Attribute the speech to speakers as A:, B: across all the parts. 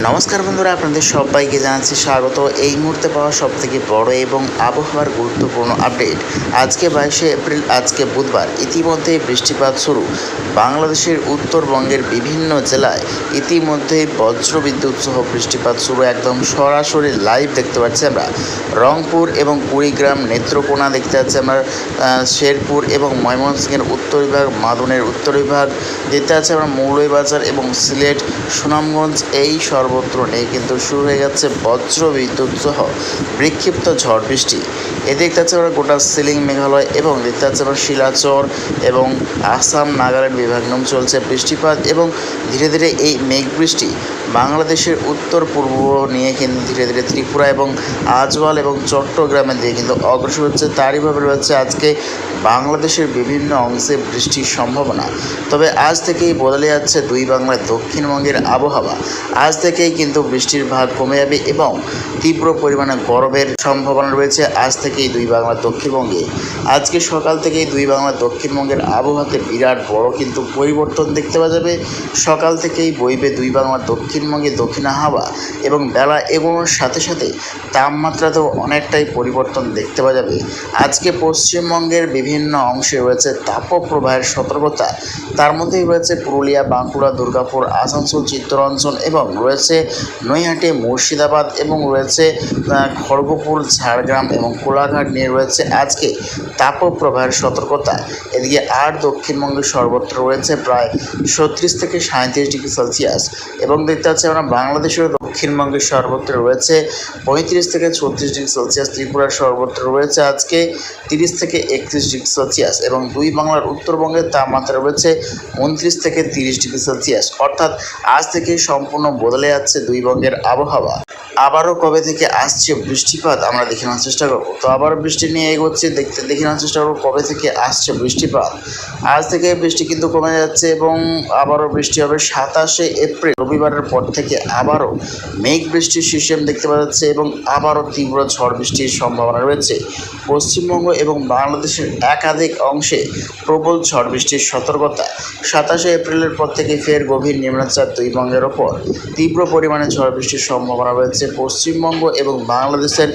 A: নমস্কার বন্ধুরা, আপনাদের সবাইকে জানাচ্ছি স্বাগত। এই মুহূর্তে পাওয়া সবথেকে বড় এবং আবহাওয়ার গুরুত্বপূর্ণ আপডেট। আজকে 22শে এপ্রিল, আজকে বুধবার। ইতিমধ্যে বৃষ্টিপাত শুরু। বাংলাদেশের উত্তরবঙ্গের বিভিন্ন জেলায় ইতিমধ্যে বজ্রবিদ্যুৎ সহ বৃষ্টিপাত শুরু। একদম সরাসরি লাইভ দেখতে পাচ্ছি আমরা। রংপুর এবং কুড়িগ্রাম, নেত্রকোনা দেখতে পাচ্ছি আমরা, শেরপুর এবং ময়মনসিংহের উত্তর বিভাগ, মাদনের উত্তর বিভাগ দেখতে পাচ্ছি আমরা, মৌলভীবাজার এবং সিলেট, সুনামগঞ্জ, এই সর্বত্র নেই কিন্তু শুরু হয়ে যাচ্ছে বজ্র বিদ্যুৎ সহ বিক্ষিপ্ত ঝড় বৃষ্টি। এ দেখতে পাচ্ছি আমরা গোটা সিলিং মেঘালয় এবং দেখতে পাচ্ছি আমরা শিলাচর এবং আসাম নাগাল্যান্ড বিভাগনম চলছে বৃষ্টিপাত, এবং ধীরে ধীরে এই মেঘ বৃষ্টি বাংলাদেশের উত্তর পূর্ব নিয়ে কিন্তু ধীরে ধীরে ত্রিপুরা এবং আজওয়াল এবং চট্টগ্রামের দিকে কিন্তু অগ্রসর হচ্ছে। তারইভাবে রয়েছে আজকে বাংলাদেশের বিভিন্ন অংশে বৃষ্টির সম্ভাবনা। তবে আজ থেকেই বদলে যাচ্ছে দুই বাংলার দক্ষিণবঙ্গের আবহাওয়া। আজ থেকেই কিন্তু বৃষ্টির ভাগ কমে যাবে এবং তীব্র পরিমাণে গরমের সম্ভাবনা রয়েছে আজ থেকেই দুই বাংলার দক্ষিণবঙ্গে। আজকে সকাল থেকেই দুই বাংলার দক্ষিণবঙ্গের আবহাওয়াতে বিরাট বড় কিন্তু পরিবর্তন দেখতে পাওয়া যাবে। সকাল থেকেই বইবে দুই বাংলার দক্ষিণবঙ্গে দক্ষিণা হাওয়া এবং বেলা এগোনোর সাথে সাথে তাপমাত্রাতেও অনেকটাই পরিবর্তন দেখতে পাওয়া যাবে। আজকে পশ্চিমবঙ্গের বিভিন্ন অংশে রয়েছে তাপপ্রবাহের সতর্কতা। তার মধ্যেই রয়েছে পুরুলিয়া, বাঁকুড়া, দুর্গাপুর, আসানসোল, চিত্তরঞ্জন এবং রয়েছে নৈহাটি, মুর্শিদাবাদ এবং রয়েছে খড়গপুর, ঝাড়গ্রাম এবং কোলাঘাট নিয়ে রয়েছে আজকে তাপপ্রবাহের সতর্কতা। এদিকে আর দক্ষিণবঙ্গের সর্বত্র রয়েছে প্রায় 36 থেকে 37 ডিগ্রি সেলসিয়াস, এবং দেখতে পাচ্ছি আমরা বাংলাদেশের দক্ষিণবঙ্গের সর্বত্র রয়েছে 35 থেকে 36 ডিগ্রি সেলসিয়াস। ত্রিপুরার সর্বত্র রয়েছে আজকে 30 থেকে 31 ডিগ্রি সেলসিয়াস, এবং দুই বাংলার উত্তরবঙ্গের তাপমাত্রা রয়েছে 29 থেকে 30 ডিগ্রি সেলসিয়াস। অর্থাৎ আজ থেকে সম্পূর্ণ বদলে যাচ্ছে দুই বঙ্গের আবহাওয়া। আবারও কবে থেকে আসছে বৃষ্টিপাত আমরা দেখে নেওয়ার চেষ্টা করবো। তো আবার বৃষ্টি নিয়ে এগোচ্ছি, দেখে নেওয়ার চেষ্টা করবো কবে থেকে আসছে বৃষ্টিপাত। আজ থেকে বৃষ্টি কিন্তু কমে যাচ্ছে এবং আবারও বৃষ্টি হবে 27শে এপ্রিল, রবিবারের পর থেকে আবারও মেঘ বৃষ্টির সিস্টেম দেখতে পাওয়া যাচ্ছে এবং আবারও তীব্র ঝড় বৃষ্টির সম্ভাবনা রয়েছে। পশ্চিমবঙ্গ এবং বাংলাদেশের একাধিক অংশে প্রবল ঝড় বৃষ্টির সতর্কতা। 27শে এপ্রিলের পর থেকে ফের গভীর নিম্নচাপ দুই বঙ্গের ওপর তীব্র পরিমাণে ঝড় বৃষ্টির সম্ভাবনা রয়েছে পশ্চিমবঙ্গ এবং বাংলাদেশের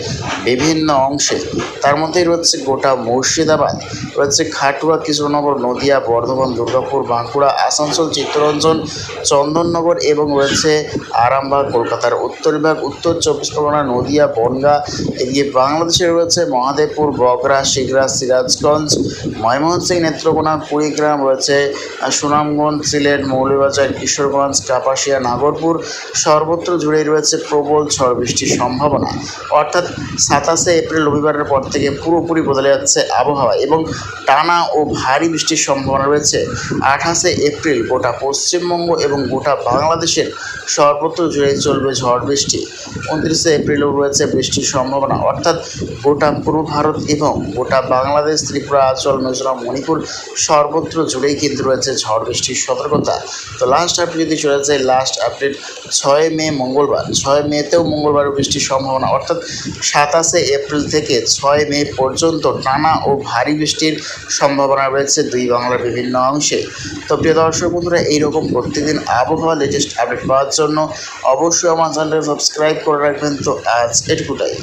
A: বিভিন্ন অংশে। তার মধ্যেই রয়েছে গোটা মুর্শিদাবাদ, রয়েছে খাটুয়া, কৃষ্ণনগর, নদিয়া, বর্ধমান, দুর্গাপুর, বাঁকুড়া, আসানসোল, চিত্তরঞ্জন, চন্দননগর এবং রয়েছে আরামবাগ, কলকাতার উত্তর বিভাগ, উত্তর 24 পরগনা, নদিয়া, বনগাঁ। এদিকে বাংলাদেশে রয়েছে মহাদেবপুর, বগরা, শিগরা, সিরাজগঞ্জ, ময়মনসিংহ, নেত্রকোনা, কুড়িগ্রাম, রয়েছে সুনামগঞ্জ, সিলেট, মৌলভীবাজার, কিশোরগঞ্জ, কাপাসিয়া, নাগরপুর। সর্বত্র জুড়েই রয়েছে প্রবল ঝড় বৃষ্টির সম্ভাবনা। অর্থাৎ 27শে এপ্রিল, রবিবারের পর থেকে পুরোপুরি বদলে যাচ্ছে আবহাওয়া এবং টানা ও ভারী বৃষ্টির সম্ভাবনা রয়েছে 28শে এপ্রিল। গোটা পশ্চিমবঙ্গ এবং গোটা বাংলাদেশের সর্বত্র জুড়েই চলবে ঝড় বৃষ্টি। 29শে এপ্রিলেও রয়েছে বৃষ্টির সম্ভাবনা। অর্থাৎ গোটা পূর্ব ভারত এবং গোটা বাংলাদেশ, ত্রিপুরা, আঞ্চল, মিজোরাম, মণিপুর সর্বত্র জুড়েই কিন্তু রয়েছে ঝড় বৃষ্টির সতর্কতা। তো লাস্ট আপডেট যদি চলে যায়, লাস্ট আপডেট 6 মে মঙ্গলবার। 6 মেতেও মঙ্গলবারও বৃষ্টির সম্ভাবনা। অর্থাৎ 27শে এপ্রিল থেকে 6 মে পর্যন্ত টানা ও ভারী বৃষ্টির সম্ভাবনা রয়েছে দুই বাংলার বিভিন্ন অংশে। তো প্রিয় দর্শক বন্ধুরা, এইরকম প্রত্যেকদিন আবহাওয়া লেটেস্ট আপডেট পাওয়ার জন্য অবশ্যই আমার চ্যানেলটা সাবস্ক্রাইব করে রাখবেন। তো আজ এটুকুটাই।